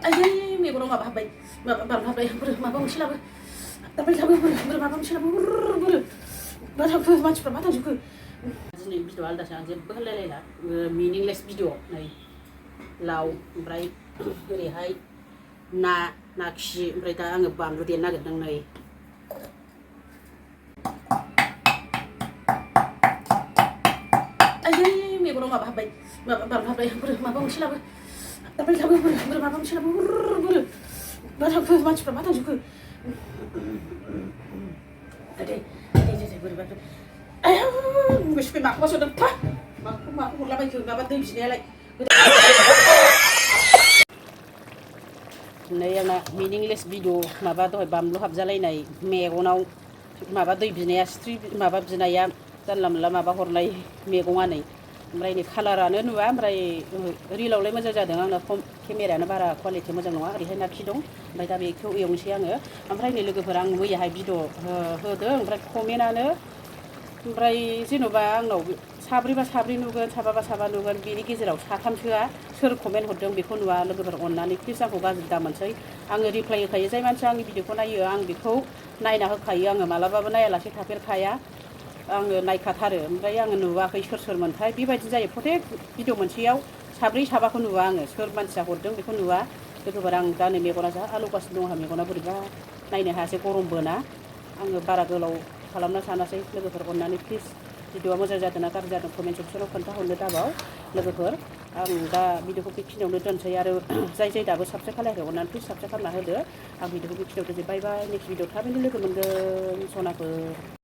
आयै मेगनाव माबा हाबबाय माबा हाबबाय माबा मोनसे लाबो दाबाय लाबो माबा मोनसे लाबो मानसिफ्रा मा थांजोबखो दिनै भिडिअ आलदासो आं जेबो होनलायलायला मिनिंलेस भिडिअ नै लाव ओमफ्राय ओरैहाय ना खि ओमफ्राय दा आङो बानलु देनो नागिरदों नै आयै मेगनाव माबा हाबबाय बानलु हाबबाय माबा मोनसे लाबो दाबाय लाबो माबा मोनसे लाबो मानसिफ्रा मा थांजोबखो दे बोरैबा आयौ गोसोखौ माखौबा सोदों माखौ हरलाबायखो माबा दै बिनायालाय नै आंना मिनिंलेस भिडिअ माबा दहाय बानलु हाबजालायनाय मेगनाव माबा दै बिनाया सिथ्रि माबा बिनाया जानला मोनला माबा हरनाय मैगङा नै ओमफ्राय नै कालारानो नुवा ओमफ्राय रिलावलाय मोजां जादों आंना केमेरायानो बारा कुवालिटि मोजां नङा ओरैहाय नाखि दं ओमफ्राय दा बेखौ एवनोसै आङो ओमफ्राय नै लोगोफोर आं मैयाहाय भिडिअ होदों ओमफ्राय कमेन्टआनो ओमफ्राय जेन'बा आंनाव साब्रैबा साब्रै नुगोन साबाबा साबा नुगोन बेनि गेजेराव साथामसोआ सोर कमेन्ट हरदों बेखौ नुवा लोगोफोर अननानै प्लिज आंखौ गाज्रि दामोनसै आङो रिप्लाइ होखायो जाय मानसिया आंनि भिडिअखौ नायो आं बेखौ नायना होखायो आङो मालाबाबो नायालासे थाफेरखाया आङो नायखाथारो ओमफ्राय आङो नुवाखै सोर सोरमोनथाय बेबायदि जायो प्रटेक भिडिअ मोनसेयाव साब्रै साबाखौ नुवा आङो सोर मानसिया हरदों बेखौ नुवा लोगोफोर आं दा नै मेगना जा आलौगासिनो दं आंहा मेगना बोरैबा नायनो हायासै गरमबो ना आङो बारा गोलाव खालामना सानासै लोगोफोर अननानै प्लिज भिडिअआ मोजां जादों ना गाज्रि जादों कमेन्ट सेक्सनाव खोन्थाहरनो दाबाव लोगोफोर आं दा भिडिअखौ बेखिनियावनो दोनसै आरो जाय दाबो साबस्क्राइब खालायाखै अननानै प्लिज साबस्क्राइब खालामना होदो आं भिडिअखौ बेखिनियाव दोनसै बाय बाय नेक्स्ट भिडिअ थाबैनो लोगो मोनगोन सनाफोर